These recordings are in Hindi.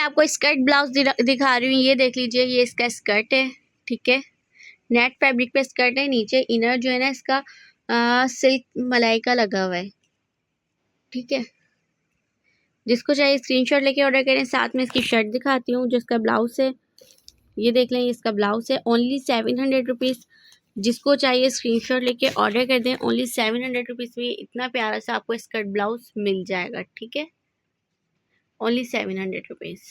मैं आपको स्कर्ट ब्लाउज दिखा रही हूँ। ये देख लीजिए, ये इसका स्कर्ट है, ठीक है। नेट फैब्रिक पे स्कर्ट है। नीचे इनर जो है ना इसका सिल्क मलाई का लगा हुआ है, ठीक है। जिसको चाहिए स्क्रीनशॉट लेके ऑर्डर करें। साथ में इसकी शर्ट दिखाती हूँ, जिसका ब्लाउज है। ये देख लें, इसका ब्लाउज है। Only 700 rupees. जिसको चाहिए स्क्रीनशॉट लेके ऑर्डर कर दें। ओनली 700 रुपीज़ में इतना प्यारा सा आपको स्कर्ट ब्लाउज मिल जाएगा, ठीक है। Only 700 rupees.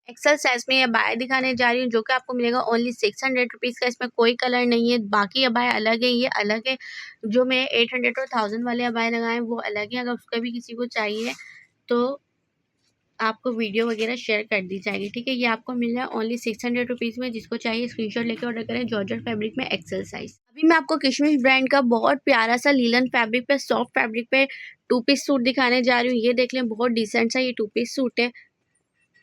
एक्सेल साइज में अबाया दिखाने जा रही हूँ, जो कि आपको मिलेगा ओनली 600 रुपीज़ का। इसमें कोई कलर नहीं है। बाकी अबाया अलग है, ये अलग है। जो मैं 800 और 1000 वाले अबाया लगाए वो अलग है। अगर उसका भी किसी को चाहिए तो आपको वीडियो वगैरह शेयर कर दी जाएगी, ठीक है। ये आपको मिल रहा है ओनली 600 रुपीज़ में। जिसको चाहिए स्क्रीनशॉट लेके ऑर्डर करें। जॉर्जेट फैब्रिक में एक्सेल साइज। अभी मैं आपको किशमिश ब्रांड का बहुत प्यारा सा लीलन फैब्रिक पे, सॉफ्ट फैब्रिक पे 2 पीस सूट दिखाने जा रही हूँ। ये देख लें, बहुत डिसेंट सा ये 2 पीस सूट है।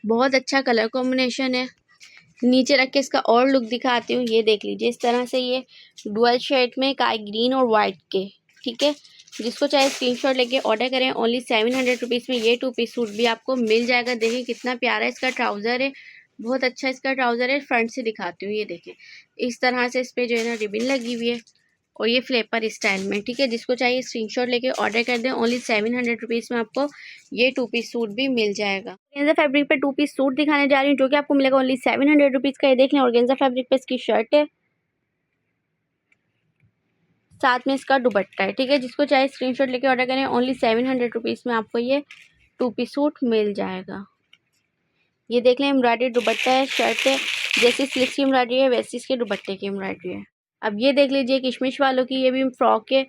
बहुत अच्छा कलर कॉम्बिनेशन है। नीचे रख के इसका और लुक दिखाती हूँ। ये देख लीजिए, इस तरह से ये डुअल शेड में काई ग्रीन और वाइट के, ठीक है। जिसको चाहे स्क्रीनशॉट लेके ऑर्डर करें। ओनली 700 रुपीज़ में ये 2 पीस सूट भी आपको मिल जाएगा। देखिए कितना प्यारा इसका ट्राउज़र है, बहुत अच्छा इसका ट्राउज़र है। फ्रंट से दिखाती हूँ। ये देखें, इस तरह से इस पर जो है ना रिबन लगी हुई है और ये फ्लेपर स्टाइल में, ठीक है। जिसको चाहिए स्क्रीनशॉट लेके ऑर्डर कर दें। ओनली 700 रुपीज़ में आपको ये 2 पीस सूट भी मिल जाएगा। ऑर्गेन्जा फैब्रिक पे 2 पीस सूट दिखाने जा रही हूँ, जो कि आपको मिलेगा ओनली 700 रुपीज़ का। ये देख लें, ऑर्गेन्जा फैब्रिक पे इसकी शर्ट है, साथ में इसका दुपट्टा है, ठीक है। जिसको चाहे स्क्रीनशॉट लेके ऑर्डर करें। ओनली 700 रुपीज़ में आपको ये 2 पीस सूट मिल जाएगा। ये देख लें, एम्ब्रॉयडरी दुपट्टा है, शर्ट है। जैसी स्लीव्स की एम्ब्रॉयडरी है वैसी इसके दुपट्टे की एम्ब्रॉयडरी है। अब ये देख लीजिए, किशमिश वालों की ये भी फ्रॉक है।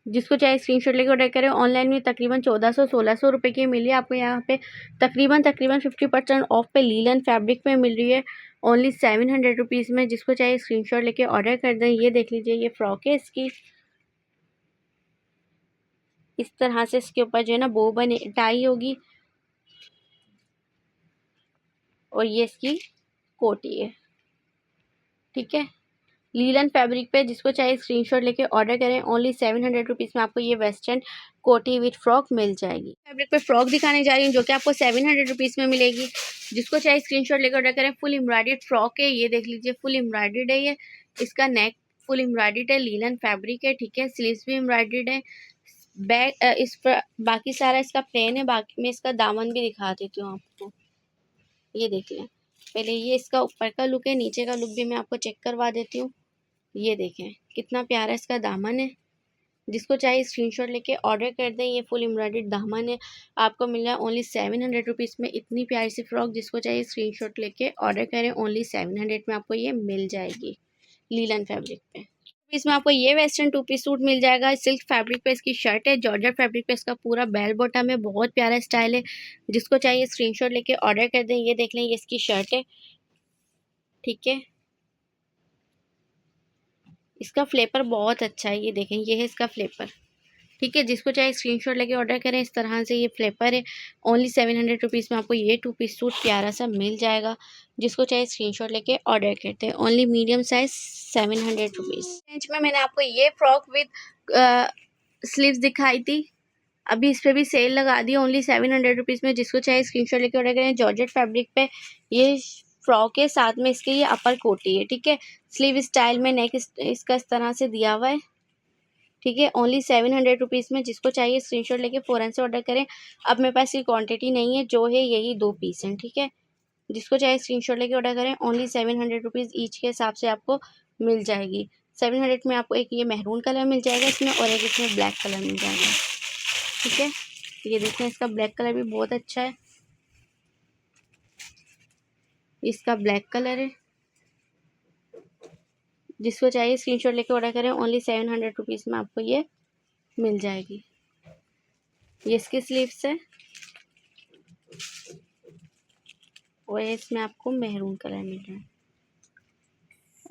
जिसको चाहे स्क्रीनशॉट लेके ऑर्डर करें। ऑनलाइन में तकरीबन 1400-1600 रुपये की मिली है आपको। यहाँ पे तकरीबन 50% ऑफ पे लीलन फैब्रिक में मिल रही है। ओनली 700 रुपीज़ में। जिसको चाहे स्क्रीनशॉट लेके ऑर्डर कर दें। ये देख लीजिए, ये फ्रॉक है इसकी। इस तरह से इसके ऊपर जो है ना बो बने टाई होगी और ये इसकी कोटी है, ठीक है। लीलन फैब्रिक पे जिसको चाहे स्क्रीनशॉट लेके ऑर्डर करें। ओनली 700 रुपीज़ में आपको ये वेस्टर्न कोटी विथ फ्रॉक मिल जाएगी। फैब्रिक पे फ्रॉक दिखाने जा रही हूँ, जो कि आपको 700 रुपीज़ में मिलेगी। जिसको चाहे स्क्रीनशॉट लेके ऑर्डर करें। फुल एम्ब्रॉयडर्ड फ्रॉक है। ये देख लीजिए, फुल एम्ब्रॉयडर्ड है। ये इसका नेक फुल एम्ब्रॉयडर्ड है। लीलन फैब्रिक है, ठीक है। स्लीव्स भी एम्ब्रॉयडर्ड है। बैक इस पर बाकी सारा इसका प्लेन है। बाकी मैं इसका दामन भी दिखा देती हूँ आपको। ये देख लें, पहले ये इसका ऊपर का लुक है, नीचे का लुक भी मैं आपको चेक करवा देती हूँ। ये देखें कितना प्यारा इसका दामन है। जिसको चाहिए स्क्रीनशॉट लेके ऑर्डर कर दें। ये फुल एम्ब्रॉयडर्ड दामन है। आपको मिल रहा है ओनली 700 रुपीज़ में इतनी प्यारी सी फ्रॉक। जिसको चाहिए स्क्रीनशॉट लेके ऑर्डर करें। ओनली 700 में आपको ये मिल जाएगी लीलन फैब्रिक पे। इसमें आपको ये वेस्टर्न 2 पीस सूट मिल जाएगा। सिल्क फैब्रिक पे इसकी शर्ट है। जॉर्जेट फैब्रिक पे इसका पूरा बेल बॉटम है। बहुत प्यारा स्टाइल है। जिसको चाहिए स्क्रीनशॉट लेके ऑर्डर कर दें। ये देख लें, ये इसकी शर्ट है, ठीक है। इसका फ्लेपर बहुत अच्छा है। ये देखें, ये है इसका फ्लेपर, ठीक है। जिसको चाहे स्क्रीनशॉट लेके ऑर्डर करें। इस तरह से ये फ्लेपर है। ओनली 700 रुपीज़ में आपको ये 2 पीस सूट प्यारा सा मिल जाएगा। जिसको चाहे स्क्रीनशॉट लेके ऑर्डर करते हैं। Only medium size 700 rupees range में। मैंने आपको ये फ्रॉक विद स्लीव्स दिखाई थी। अभी इस पर भी सेल लगा दी ओनली 700 रुपीज़ में। जिसको चाहे स्क्रीनशॉट लेके ऑर्डर करें। जॉर्जेट फैब्रिक पे ये फ्रॉक है, साथ में इसके ये अपर कोटी है, ठीक है। स्लीव स्टाइल में नेक इसका इस तरह से दिया हुआ है, ठीक है। ओनली 700 रुपीज़ में। जिसको चाहिए स्क्रीनशॉट लेके फ़ौरन से ऑर्डर करें। अब मेरे पास ये क्वांटिटी नहीं है, जो है यही 2 पीस हैं, ठीक है। जिसको चाहे स्क्रीनशॉट लेके ऑर्डर करें। ओनली 700 रुपीज़ ईच के हिसाब से आपको मिल जाएगी। 700 में आपको एक ये मैरून कलर मिल जाएगा इसमें, और एक इसमें ब्लैक कलर मिल जाएगा, ठीक है। ये देखें, इसका ब्लैक कलर भी बहुत अच्छा है। इसका ब्लैक कलर है। जिसको चाहिए स्क्रीनशॉट लेके ऑर्डर करें। ओनली 700 रुपीज़ में आपको ये मिल जाएगी। ये इसकी स्लीव्स है और इसमें आपको मैरून कलर मिल रहा है।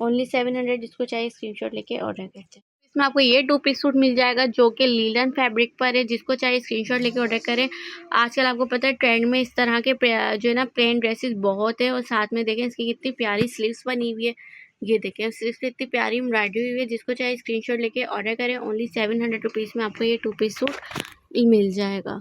ओनली 700। जिसको चाहिए स्क्रीनशॉट लेके ऑर्डर करते हैं। इसमें आपको ये 2 पीस सूट मिल जाएगा, जो कि लीलन फैब्रिक पर है। जिसको चाहिए स्क्रीनशॉट लेके ऑर्डर करें। आजकल आपको पता है ट्रेंड में इस तरह के जो है ना प्लेन ड्रेसेस बहुत है। और साथ में देखें इसकी कितनी प्यारी स्लीव्स बनी हुई है। ये देखें, स्लीव्स पे इतनी प्यारी एम्ब्रॉयडरी हुई है। जिसको चाहिए स्क्रीनशॉट लेके ऑर्डर करें। ओनली 700 रुपीज़ में आपको ये 2 पीस सूट मिल जाएगा।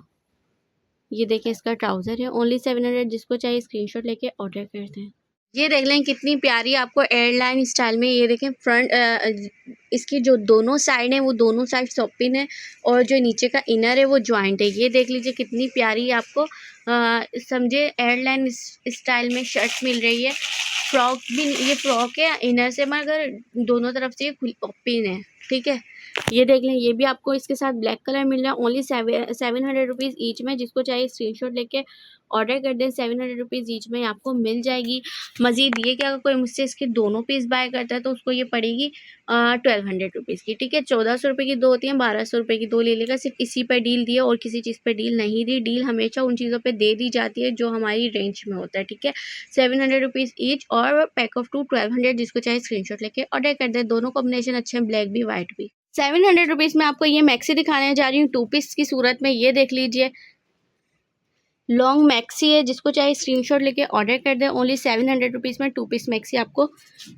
ये देखिए इसका ट्राउज़र है, ओनली 700। जिसको चाहिए स्क्रीनशॉट लेके ऑर्डर करते हैं। ये देख लें कितनी प्यारी आपको एयरलाइन स्टाइल में। ये देखें फ्रंट इसकी जो दोनों साइड हैं वो दोनों साइड ओपन है और जो नीचे का इनर है वो जॉइंट है। ये देख लीजिए कितनी प्यारी आपको समझे एयरलाइन स्टाइल में शर्ट मिल रही है। फ्रॉक भी, ये फ्रॉक है इनर से मगर दोनों तरफ से ये ओपन है, ठीक है। ये देख लें, ये भी आपको इसके साथ ब्लैक कलर मिल रहा है, ओनली 700 रुपीज़ ईच में। जिसको चाहिए स्क्रीनशॉट लेके ऑर्डर कर दें। 700 रुपीज़ ईच में आपको मिल जाएगी। मज़ीद ये कि अगर कोई मुझसे इसके दोनों पीस बाय करता है तो उसको ये पड़ेगी 1200 रुपीज़ की, ठीक है। 1400 रुपये की दो होती हैं, 1200 रुपये की दो ले लेगा। सिर्फ इसी पर डील दी है और किसी चीज़ पर डील नहीं दी। डील हमेशा उन चीज़ों पर दे दी जाती है जो हमारी रेंज में होता है, ठीक है। 700 रुपीज़ ईच और पैक ऑफ 1200। जिसको चाहे स्क्रीनशॉट लेके ऑर्डर कर दे। दोनों कॉम्बिनेशन अच्छे हैं, ब्लैक भी वाइट भी। 700 रुपीज़ में आपको ये मैक्सी दिखाने जा रही हूँ 2 पीस की सूरत में। ये देख लीजिए लॉन्ग मैक्सी है। जिसको चाहे स्क्रीनशॉट लेके ऑर्डर कर दें। ओनली 700 रुपीज़ में 2 पीस मैक्सी आपको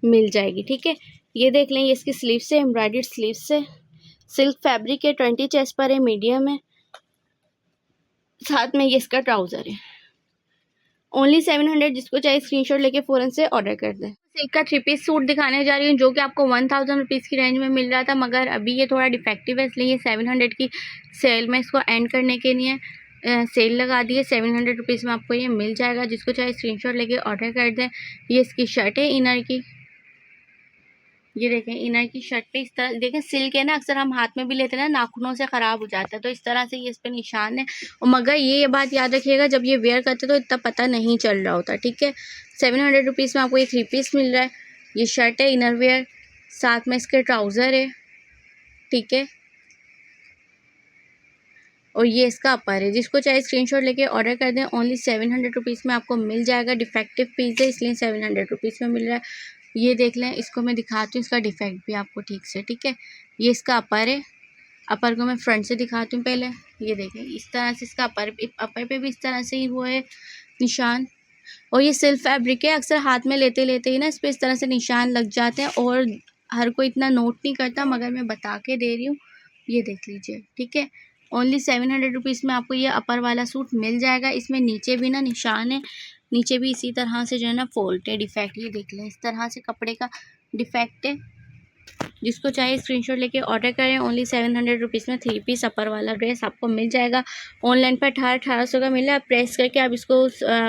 मिल जाएगी, ठीक है। ये देख लें, ये इसकी स्लीव्स है, एम्ब्रॉयडर्ड स्लीव्स है, सिल्क फैब्रिक है, 20 चेस्ट पर है, मीडियम है। साथ में ये इसका ट्राउज़र है, ओनली 700। जिसको चाहिए स्क्रीनशॉट लेके फ़ौरन से ऑर्डर कर दें। सिल्क का 3 पीस सूट दिखाने जा रही हूँ जो कि आपको 1000 रुपीज़ की रेंज में मिल रहा था, मगर अभी ये थोड़ा डिफेक्टिव है इसलिए ये 700 की सेल में इसको एंड करने के लिए सेल लगा दी है। 700 रुपीज़ में आपको ये मिल जाएगा। जिसको चाहे स्क्रीनशॉट लेके ऑर्डर कर दें। ये इसकी शर्ट है इनर की। ये देखें इनर की शर्ट पे इस तरह देखें सिल्क है ना, अक्सर हम हाथ में भी लेते हैं ना, नाखूनों से ख़राब हो जाता है, तो इस तरह से ये इस पे निशान है। और मगर ये बात याद रखिएगा जब ये वेयर करते तो इतना पता नहीं चल रहा होता, ठीक है। 700 रुपीज़ में आपको ये 3 पीस मिल रहा है। ये शर्ट है इनर वेयर, साथ में इसके ट्राउज़र है, ठीक है। और ये इसका अपर है। जिसको चाहे स्क्रीनशॉट लेके ऑर्डर कर दें। ओनली 700 रुपीज़ में आपको मिल जाएगा। डिफेक्टिव पीस है इसलिए 700 रुपीज़ में मिल रहा है। ये देख लें, इसको मैं दिखाती हूँ इसका डिफेक्ट भी आपको ठीक से, ठीक है। ये इसका अपर है। अपर को मैं फ्रंट से दिखाती हूँ पहले। ये देखें इस तरह से इसका अपर पे भी इस तरह से ही वो है निशान। और ये सिल्क फैब्रिक है, अक्सर हाथ में लेते लेते ही ना इस पर इस तरह से निशान लग जाते हैं और हर कोई इतना नोट नहीं करता, मगर मैं बता के दे रही हूँ। ये देख लीजिए, ठीक है। ओनली 700 रुपीज़ में आपको ये अपर वाला सूट मिल जाएगा। इसमें नीचे भी ना निशान है, नीचे भी इसी तरह से जो है ना फोल्ट है, डिफेक्ट। ये देख लें इस तरह से कपड़े का डिफेक्ट है। जिसको चाहिए स्क्रीनशॉट लेके ऑर्डर करें। ओनली 700 रुपीज़ में 3 पीस अपर वाला ड्रेस आपको मिल जाएगा। ऑनलाइन पर 1800 का मिल रहा है। आप प्रेस करके आप इसको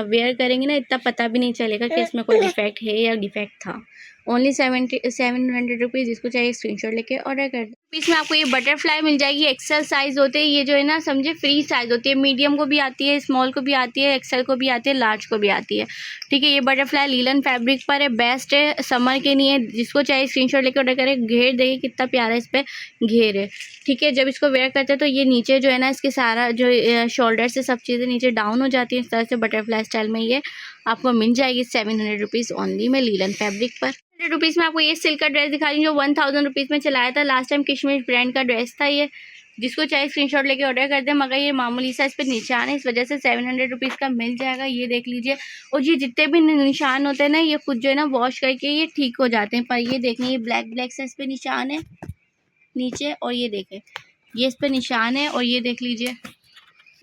वेयर करेंगे ना, इतना पता भी नहीं चलेगा कि इसमें कोई डिफेक्ट है या डिफेक्ट था। Only 700 rupees. जिसको चाहिए स्क्रीनशॉट लेके ऑर्डर कर दें। पीस में आपको ये बटरफ्लाई मिल जाएगी। एक्सेल साइज़ होते हैं ये, जो है ना समझे फ्री साइज़ होती है। मीडियम को भी आती है, स्मॉल को भी आती है, एक्सेल को भी आती है, लार्ज को भी आती है, ठीक है। ये बटरफ्लाई लीलन फैब्रिक पर है, बेस्ट है समर के लिए। जिसको चाहिए स्क्रीनशॉट लेकर ऑर्डर करें। घेर देखिए कितना प्यारा इस पर घेर है, ठीक है। जब इसको वेयर करते हैं तो ये नीचे जो है ना इसके सारा जो शोल्डर से सब चीज़ें नीचे डाउन हो जाती है। इस तरह से बटरफ्लाई स्टाइल में ये आपको मिल जाएगी 700 रुपीज़ ओनली में लीलन फैब्रिक पर। 100 रुपीज़ में आपको ये सिल्क का ड्रेस दिखा रही हूँ जो 1000 रुपीज़ में चलाया था लास्ट टाइम। कश्मीर ब्रांड का ड्रेस था ये। जिसको चाहे स्क्रीनशॉट लेके ऑर्डर कर दे, मगर ये मामूली सा इस पर निशान है, इस वजह से 700 रुपीज़ का मिल जाएगा। ये देख लीजिए। और ये जितने भी निशान होते हैं ना ये खुद जो है ना वॉश करके ये ठीक हो जाते हैं। पर ये देखें ये ब्लैक ब्लैक से इस पर निशान है नीचे, और ये देखें ये इस पर निशान है। और ये देख लीजिए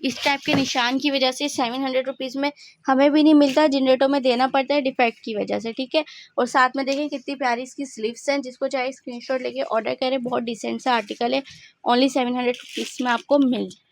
इस टाइप के निशान की वजह से 700 रुपीज़ में हमें भी नहीं मिलता, जनरेटों में देना पड़ता है डिफेक्ट की वजह से, ठीक है। और साथ में देखें कितनी प्यारी इसकी स्लीव्स हैं। जिसको चाहे स्क्रीनशॉट लेके ऑर्डर करें। बहुत डिसेंट सा आर्टिकल है। ओनली 700 रुपीज़ में आपको मिल जाए।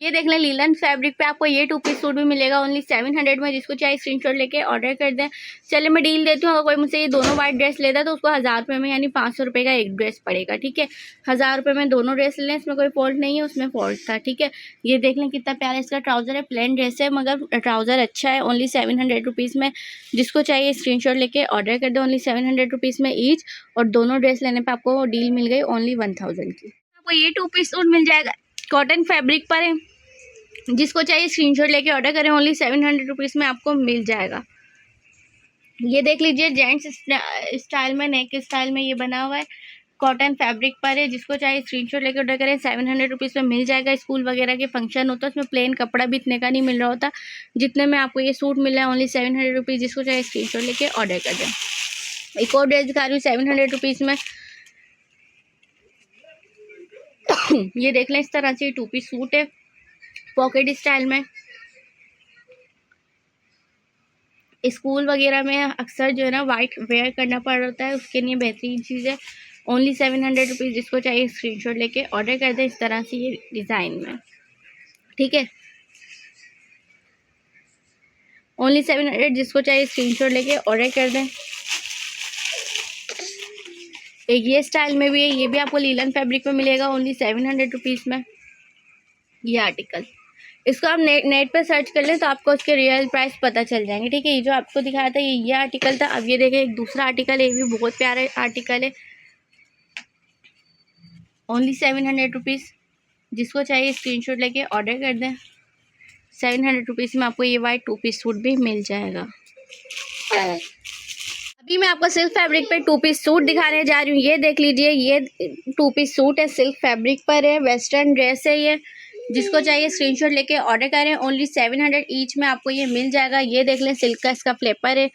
ये देख लें लीलन फैब्रिक पे आपको ये 2 पीस सूट भी मिलेगा ओनली 700 में। जिसको चाहे स्क्रीनशॉट लेके ऑर्डर कर दें। चलिए मैं डील देती हूँ, अगर कोई मुझसे ये दोनों वाइट ड्रेस लेता है तो उसको 1000 रुपये में यानी 500 रुपये का एक ड्रेस पड़ेगा, ठीक है। 1000 रुपये में दोनों ड्रेस लें, इसमें कोई फॉल्ट नहीं है, उसमें फॉल्ट था, ठीक है। ये देख लें कितना प्यारा इसका ट्राउज़र है, प्लेन ड्रेस है मगर ट्राउज़र अच्छा है। ओनली 700 रुपीज़ में। जिसको चाहिए स्क्रीनशॉट लेके ऑर्डर कर दो। ओनली 700 रुपीज़ में ईच, और दोनों ड्रेस लेने पर आपको डील मिल गई ओनली 1000 की। आपको ये 2 पीस सूट मिल जाएगा, कॉटन फैब्रिक पर है। जिसको चाहिए स्क्रीनशॉट लेके ऑर्डर करें। ओनली 700 रुपीज़ में आपको मिल जाएगा। ये देख लीजिए जेंट्स स्टाइल में, नेक स्टाइल में ये बना हुआ है, कॉटन फैब्रिक पर है। जिसको चाहिए स्क्रीनशॉट लेके ऑर्डर करें। 700 रुपीज़ में मिल जाएगा। स्कूल वगैरह के फंक्शन होता है उसमें प्लेन कपड़ा भी इतने का नहीं मिल रहा होता जितने में आपको ये सूट मिल रहा है। Only 700 rupees. जिसको चाहिए स्क्रीनशॉट लेके ऑर्डर कर दें। एक और ड्रेस दिखा रही हूँ 700 रुपीज़ में। ये देख लें इस तरह से 2 पीस सूट है, पॉकेट स्टाइल में। स्कूल वगैरह में अक्सर जो है ना वाइट वेयर करना पड़ता है, उसके लिए बेहतरीन चीज़ है। ओनली 700 रुपीज़, जिसको चाहिए स्क्रीनशॉट लेके ऑर्डर कर दें इस तरह से ये डिज़ाइन में, ठीक है। ओनली 700, जिसको चाहिए स्क्रीनशॉट लेके ऑर्डर कर दें। एक ये स्टाइल में भी है, ये भी आपको लीलन फैब्रिक में मिलेगा ओनली 700 रुपीज़ में ये आर्टिकल। इसको आप नेट पे सर्च कर लें तो आपको उसके रियल प्राइस पता चल जाएंगे, ठीक है। ये जो आपको दिखाया था ये आर्टिकल था। अब ये देखें एक दूसरा आर्टिकल है, ये भी बहुत प्यारा आर्टिकल है, ओनली 700 रुपीज़, जिसको चाहिए स्क्रीनशॉट लेके ऑर्डर कर दें। 700 रुपीज़ में आपको ये वाइट 2 पीस सूट भी मिल जाएगा। अभी मैं आपको सिल्क फैब्रिक पे 2 पीस सूट दिखाने जा रही हूँ। ये देख लीजिए, ये 2 पीस सूट है, सिल्क फैब्रिक पर है, वेस्टर्न ड्रेस है ये। जिसको चाहिए स्क्रीनशॉट लेके ऑर्डर करें, ओनली 700 ईच में आपको ये मिल जाएगा। ये देख लें, सिल्क का इसका फ्लेपर है।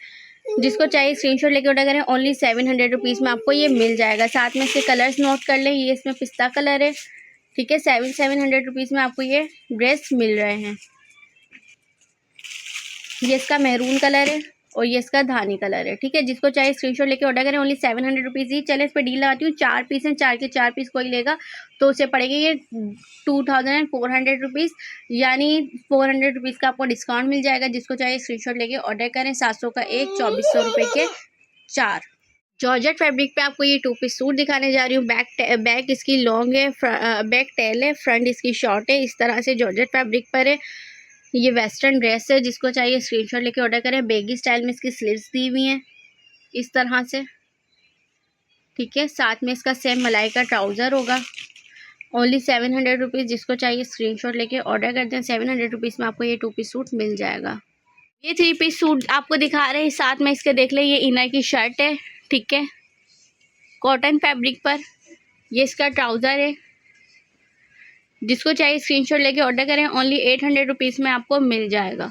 जिसको चाहिए स्क्रीनशॉट लेके ऑर्डर करें, ओनली 700 रुपीज़ में आपको ये मिल जाएगा। साथ में इसके कलर्स नोट कर लें, ये इसमें पिस्ता कलर है, ठीक है। 700 रुपीज़ में आपको ये ड्रेस मिल रहे हैं। ये इसका मैरून कलर है और ये इसका धानी कलर है, ठीक है। जिसको चाहिए स्क्रीनशॉट लेके ऑर्डर करें, ओनली 700 रुपीज़ ही। चले इस पर डील लगाती हूँ, 4 पीस हैं, 4 के 4 पीस कोई लेगा तो उसे पड़ेगा ये 2400 रुपीज़, यानी 400 रुपीज़ का आपको डिस्काउंट मिल जाएगा। जिसको चाहिए स्क्रीनशॉट लेके ऑर्डर करें, 700 का एक, 2400 रुपये के 4। जॉर्जेट फैब्रिक पे आपको ये 2 पीस सूट दिखाने जा रही हूँ। बैक इसकी लॉन्ग है, बैक टेल है, फ्रंट इसकी शॉर्ट है। इस तरह से जॉर्जेट फैब्रिक पर है। ये वेस्टर्न ड्रेस है, जिसको चाहिए स्क्रीनशॉट लेके ऑर्डर करें। बेगी स्टाइल में इसकी स्लीव्स दी हुई हैं इस तरह से, ठीक है। साथ में इसका सेम मलाई का ट्राउज़र होगा, ओनली 700 रुपीज़। जिसको चाहिए स्क्रीनशॉट लेके ऑर्डर कर दें। 700 रुपीज़ में आपको ये 2 पीस सूट मिल जाएगा। ये 3 पीस सूट आपको दिखा रहे हैं, साथ में इसके देख लें, ये इनर की शर्ट है, ठीक है, कॉटन फैब्रिक पर। ये इसका ट्राउज़र है। जिसको चाहिए स्क्रीनशॉट लेके ऑर्डर करें, ओनली 800 रुपीज़ में आपको मिल जाएगा।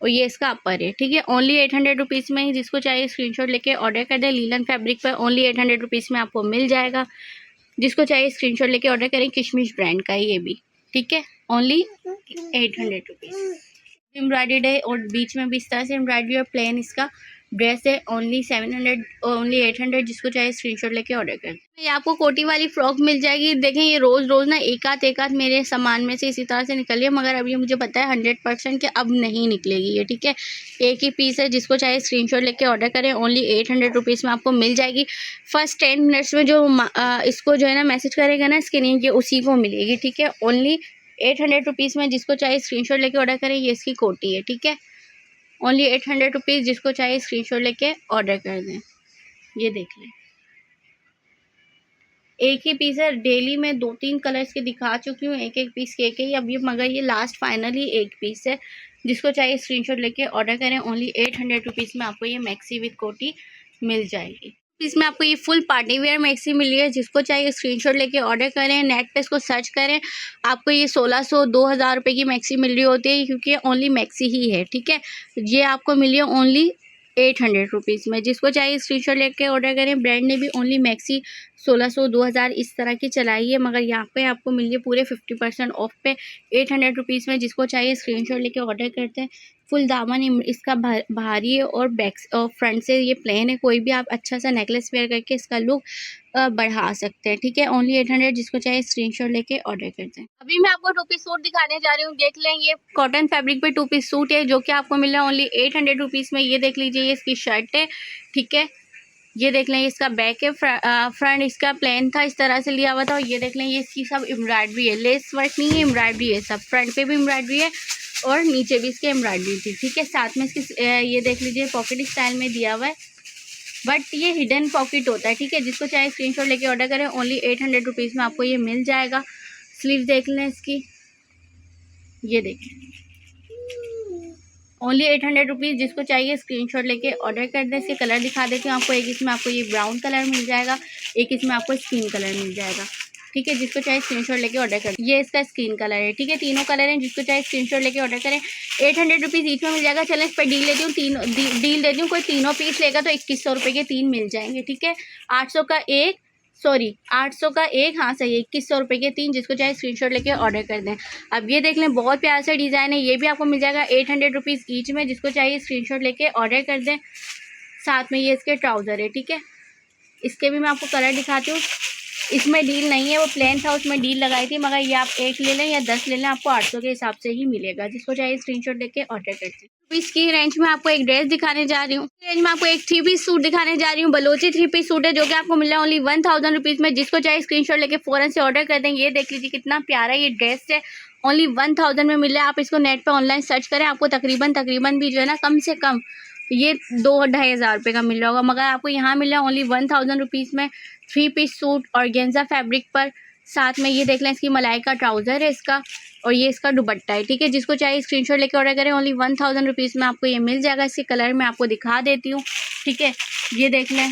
और ये इसका अपर है, ठीक है, ओनली 800 रुपीज़ में ही। जिसको चाहिए स्क्रीनशॉट लेके ऑर्डर कर दें। लीलन फैब्रिक पर ओनली 800 रुपीज़ में आपको मिल जाएगा। जिसको चाहिए स्क्रीनशॉट लेके ऑर्डर करें। किशमिश ब्रांड का है ये भी, ठीक है, ओनली 800 रुपीज़। एम्ब्रॉयडर्ड है और बीच में भी इस तरह से एम्ब्रॉयडरी और प्लेन इसका ड्रेस है, ओनली 700, ओनली 800। जिसको चाहिए स्क्रीनशॉट लेके ऑर्डर कर। ये आपको कोटी वाली फ्रॉक मिल जाएगी। देखें, ये रोज़ रोज़ ना एक आध मेरे सामान में से इसी तरह से निकली है, मगर अब ये मुझे पता है 100% कि अब नहीं निकलेगी ये, ठीक है। एक ही पीस है। जिसको चाहिए स्क्रीनशॉट लेके ऑर्डर करें, ओनली 800 रुपीज़ में आपको मिल जाएगी। फर्स्ट 10 मिनट्स में जो इसको जो है ना मैसेज करेगा ना इसके लिए, उसी को मिलेगी, ठीक है, ओनली 800 रुपीज़ में। जिसको चाहिए स्क्रीनशॉट लेके ऑर्डर करें। ये इसकी कोटी है, ठीक है, ओनली 800 रुपीज़। जिसको चाहिए स्क्रीनशॉट लेके ऑर्डर कर दें। ये देख लें, एक ही पीस है। डेली में 2-3 कलर्स के दिखा चुकी हूँ, एक एक पीस के ही अब ये, मगर ये लास्ट फाइनली एक पीस है। जिसको चाहिए स्क्रीनशॉट लेके ऑर्डर करें, ओनली 800 रुपीज़ में आपको ये मैक्सी विद कोटी मिल जाएगी। इसमें आपको ये फुल पार्टी वेयर मैक्सी मिली है। जिसको चाहिए स्क्रीनशॉट लेके ऑर्डर करें, नेट पे इसको सर्च करें, आपको ये 1600-2000 रुपये की मैक्सी मिल रही होती है, क्योंकि ओनली मैक्सी ही है, ठीक है। ये आपको मिली है ओनली 800 रुपीज़ में। जिसको चाहिए स्क्रीनशॉट लेके ऑर्डर करें। ब्रांड ने भी ओनली मैक्सी 1600-2000 इस तरह की चलाई है, मगर यहाँ पे आपको मिली है पूरे 50% ऑफ पे 800 रुपीज़ में। जिसको चाहिए स्क्रीनशॉट लेके ऑर्डर करते हैं। फुल दामन इसका भारी है और बैक और फ्रंट से ये प्लेन है। कोई भी आप अच्छा सा नेकलेस वेयर करके इसका लुक बढ़ा सकते हैं, ठीक है, ओनली 800। जिसको चाहिए स्क्रीनशॉट लेके ऑर्डर करते हैं। अभी मैं आपको 2 पीस सूट दिखाने जा रही हूँ। देख लें, ये कॉटन फैब्रिक पे 2 पीस सूट है, जो कि आपको मिल रहा है ओनली 800 रुपीज़ में। ये देख लीजिए, ये इसकी शर्ट है, ठीक है। ये देख लें, इसका बैक है, फ्रंट इसका प्लेन था, इस तरह से लिया हुआ था। और ये देख लें, ये इसकी सब एम्ब्रॉयडरी है, लेस वर्क नहीं है, एम्ब्रॉयडरी है सब। फ्रंट पे भी एम्ब्रॉयडरी है और नीचे भी इसकी एम्ब्रॉयडरी थी, ठीक है। साथ में इसकी ये देख लीजिए पॉकेट स्टाइल में दिया हुआ है, बट ये हिडन पॉकेट होता है, ठीक है। जिसको चाहे स्क्रीनशॉट लेके ऑर्डर करें, ओनली 800 रुपीज़ में आपको ये मिल जाएगा। स्लीव देख लें इसकी, ये देखें, ओनली 800 रुपीज़। जिसको चाहिए स्क्रीनशॉट लेके ऑर्डर कर दें। इसके कलर दिखा देती हूँ आपको। एक इसमें आपको ये ब्राउन कलर मिल जाएगा, एक इसमें आपको स्किन कलर मिल जाएगा, ठीक है। जिसको चाहे स्क्रीनशॉट लेके ऑर्डर कर, ये इसका स्किन कलर है, ठीक है। तीनों कलर हैं। जिसको चाहे स्क्रीनशॉट लेके ऑर्डर करें, 800 रुपीज़ ईच में मिल जाएगा। चलें, इस पर डील लेती हूँ, डील देती हूँ। कोई तीनों पीस लेगा तो 2100 रुपये के 3 मिल जाएंगे, ठीक है। 800 का एक, सॉरी 800 का एक, हाँ सही है, 2100 रुपये के 3, जिसको चाहे स्क्रीनशॉट लेके ऑर्डर कर दें। अब ये देख लें, बहुत प्यारा सा डिज़ाइन है, ये भी आपको मिल जाएगा 800 रुपीज़ ईच में, जिसको चाहिए स्क्रीनशॉट लेके ऑर्डर कर दें। साथ में ये इसके ट्राउज़र है, ठीक है। इसके भी मैं आपको कलर दिखाती हूँ। इसमें डील नहीं है, वो प्लेन था, उसमें डील लगाई थी, मगर ये आप 1 ले लें या 10 ले लें, आपको 800 के हिसाब से ही मिलेगा। जिसको चाहिए स्क्रीनशॉट लेके ऑर्डर करते हैं। तो इसकी रेंज में आपको एक ड्रेस दिखाने जा रही हूँ। रेंज में आपको एक 3 पीस सूट दिखाने जा रही हूँ। बलोची 3 पीस सूट है, जो कि आपको मिल रहा है ओनली 1000 रुपीज़ में। जिसको चाहिए स्क्रीनशॉट लेके फ़ौरन से ऑर्डर कर दें। ये देख लीजिए कितना प्यारा ये ड्रेस है, ओनली 1000 में मिल रहा है। आप इसको नेट पर ऑनलाइन सर्च करें, आपको तकरीबन भी जो है ना, कम से कम ये 2-2.5 हज़ार रुपये का मिल रहा होगा, मगर आपको यहाँ मिल रहा है ओनली 1000 रुपीज़ में। 3 पीस सूट ऑर्गेन्जा फैब्रिक पर, साथ में ये देख लें, इसकी मलाई का ट्राउज़र है इसका, और ये इसका दुपट्टा है, ठीक है। जिसको चाहिए स्क्रीनशॉट लेकर ऑर्डर करें, ओनली 1000 रुपीज़ में आपको ये मिल जाएगा। इसके कलर मैं आपको दिखा देती हूँ, ठीक है। ये देख लें,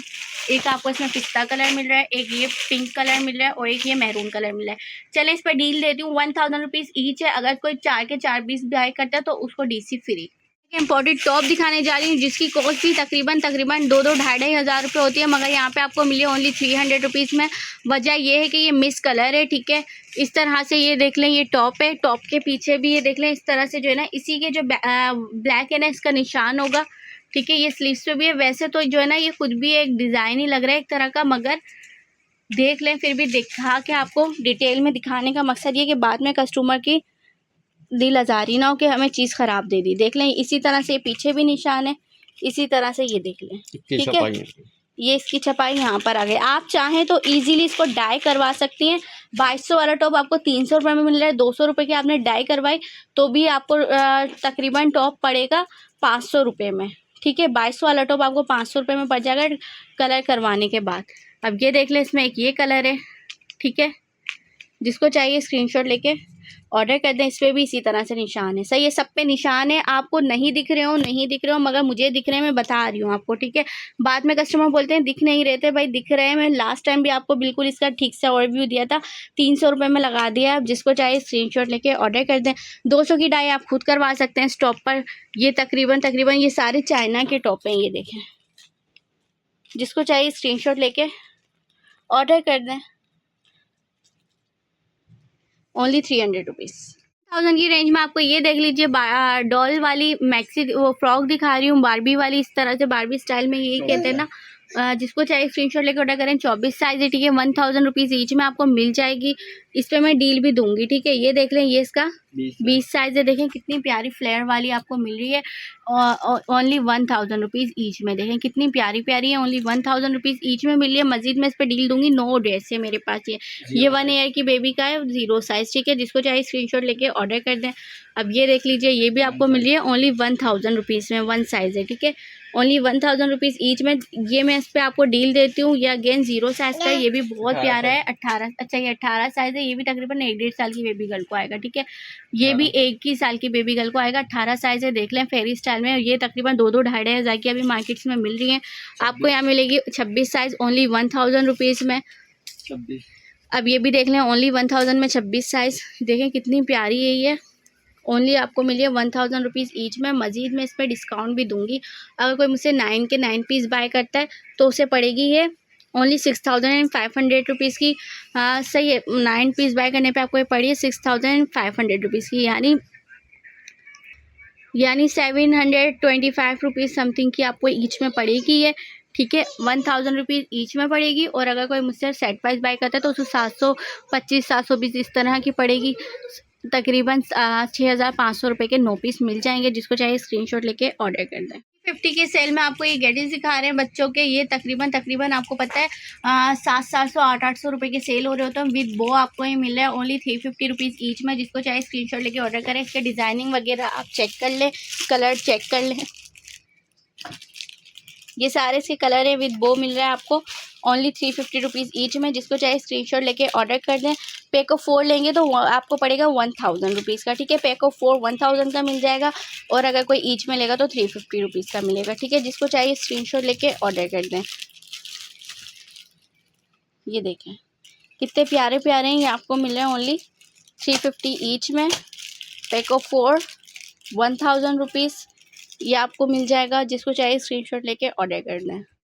एक आपको इसमें पिस्ता कलर मिल रहा है, एक ये पिंक कलर मिल रहा है, और एक ये मैरून कलर मिल रहा है। चलें इस पर डील देती हूँ। 1000 रुपीज़ ईच है। अगर कोई 4 के 4 पीस बाय करता है तो उसको DC फ्री। इम्पोर्टेड टॉप दिखाने जा रही हूँ, जिसकी कॉस्ट भी तकरीबन 2-2-2.5 हज़ार रुपये होती है, मगर यहाँ पे आपको मिली ओनली 300 रुपीज़ में। वजह ये है कि ये मिस कलर है, ठीक है। इस तरह से ये देख लें, ये टॉप है, टॉप के पीछे भी ये देख लें, इस तरह से जो है ना, इसी के जो ब्लैक है ना, इसका निशान होगा, ठीक है। ये स्लीव्स पे भी है। वैसे तो जो है ना, ये खुद भी एक डिज़ाइन ही लग रहा है एक तरह का, मगर देख लें, फिर भी दिखा के आपको डिटेल में दिखाने का मकसद ये कि बाद में कस्टमर की दिल आज़ारी ना हो कि हमें चीज़ ख़राब दे दी। देख लें, इसी तरह से पीछे भी निशान है, इसी तरह से ये देख लें, ठीक है। ये इसकी छपाई यहाँ पर आ गई। आप चाहें तो इजीली इसको डाई करवा सकती हैं। 2200 वाला टॉप आपको 300 रुपये में मिल रहा है। 200 रुपये की आपने डाई करवाई तो भी आपको तकरीबन टॉप पड़ेगा 500 रुपये में, ठीक है। 2200 वाला टॉप आपको 500 रुपये में पड़ जाएगा कलर करवाने के बाद। अब ये देख लें, इसमें एक ये कलर है, ठीक है। जिसको चाहिए स्क्रीनशॉट लेके ऑर्डर कर दें। इस पर भी इसी तरह से निशान है, सही है, सब पे निशान है। आपको नहीं दिख रहे हो, मगर मुझे दिख रहे हैं, मैं बता रही हूँ आपको, ठीक है। बाद में कस्टमर बोलते हैं दिख नहीं रहे थे, भाई दिख रहे हैं। मैं लास्ट टाइम भी आपको बिल्कुल इसका ठीक से ओवरव्यू दिया था। 300 रुपये में लगा दिया। आप जिसको चाहिए स्क्रीनशॉट लेके ऑर्डर कर दें। 200 की डाई आप खुद करवा सकते हैं स्टॉप पर। ये तकरीबन ये सारे चाइना के टॉप हैं, ये देखें। जिसको चाहिए स्क्रीनशॉट लेके ऑर्डर कर दें, ओनली 300 रुपीज़। 1000 की रेंज में आपको ये देख लीजिए, डॉल वाली मैक्सी वो फ्रॉक दिखा रही हूँ, बारबी वाली, इस तरह से बारबी स्टाइल में, यही कहते हैं ना। जिसको चाहिए स्क्रीनशॉट लेकर ऑर्डर करें। 24 साइज़ है, ठीक है। 1000 रुपीज़ ईच में आपको मिल जाएगी। इस पर मैं डील भी दूंगी, ठीक है। ये देख लें, ये इसका 20 साइज़ है, देखें कितनी प्यारी फ्लेयर वाली आपको मिल रही है, ओनली 1000 रुपीज़ ईच में। देखें कितनी प्यारी प्यारी है, ओनली 1000 रुपीज़ ईच में मिल रही है। मजीद में इस पर डील दूंगी। 9 ड्रेस है मेरे पास। ये 1 ईयर की बेबी का है, 0 साइज़, ठीक है। जिसको चाहिए स्क्रीनशॉट लेके ऑर्डर कर दें। अब ये देख लीजिए, ये भी आपको मिल रही है ओनली 1000 रुपीज़ में। 1 साइज़ है, ठीक है, ओनली 1000 रुपीज़ ईच में। ये मैं इस पर आपको डील देती हूँ। ये अगेन 0 साइज़ का है, ये भी बहुत प्यारा है। 18, अच्छा ये 18 साइज़ है। ये भी तकरीबन 1-1.5 साल की बेबी गर्ल को आएगा, ठीक है। ये भी 1 ही साल की बेबी गर्ल को आएगा। 18 साइज़ है, देख लें, फेरी स्टाइल में। ये तकरीबन 2-2-2.5 हज़ार की अभी मार्केट्स में मिल रही है। आपको यहाँ मिलेगी 26 साइज़, ओनली 1000 रुपीज़ में। अब ये भी देख लें, ओनली 1000 में 26 साइज़। देखें कितनी प्यारी है ये, ओनली आपको मिली है 1000 रुपीज़ ईच में। मज़ीद में इस पर डिस्काउंट भी दूंगी। अगर कोई मुझसे 9 के 9 पीस बाय करता है तो उसे पड़ेगी ये ओनली 6500 रुपीज़ की। सही है, 9 पीस बाय करने पे आपको ये पड़ी है 6500 रुपीज़ की, यानी 725 रुपीज़ समथिंग की आपको ईच में पड़ेगी ये, ठीक है। 1000 रुपीज़ ईच में पड़ेगी। और अगर कोई मुझसे सेट वाइज बाय करता है तो उसे 725 720 इस तरह की पड़ेगी। तकरीबन 6500 रुपये के 9 पीस मिल जाएंगे। जिसको चाहिए स्क्रीनशॉट लेके ऑर्डर कर दें। 50 के सेल में आपको ये गेटिस दिखा रहे हैं बच्चों के। ये तकरीबन आपको पता है 700 800 रुपये के सेल हो रहे होते हैं। विद बो आपको ये मिल रहा है ओनली 350 रुपीज़ ईच में। जिसको चाहे स्क्रीनशॉट लेके ऑर्डर करें। इसके डिज़ाइनिंग वगैरह आप चेक कर लें, कलर चेक कर लें। ये सारे इसके कलर है, विद बो मिल रहा है आपको ओनली 350 रुपीज़ ईच में। जिसको चाहे स्क्रीनशॉट लेके ऑर्डर कर दें। पैक ऑफ 4 लेंगे तो आपको पड़ेगा 1000 रुपीज़ का, ठीक है। पैक ऑफ 4 1000 का मिल जाएगा। और अगर कोई ईच में लेगा तो 350 रुपीज़ का मिलेगा, ठीक है। जिसको चाहिए स्क्रीनशॉट लेके ऑर्डर कर दें। ये देखें कितने प्यारे प्यारे हैं, ये आपको मिल रहे हैं ओनली 350 ईच में। पैक ऑफ 4 1000 रुपीज़ ये आपको मिल जाएगा। जिसको चाहिए स्क्रीनशॉट लेके ऑर्डर कर दें।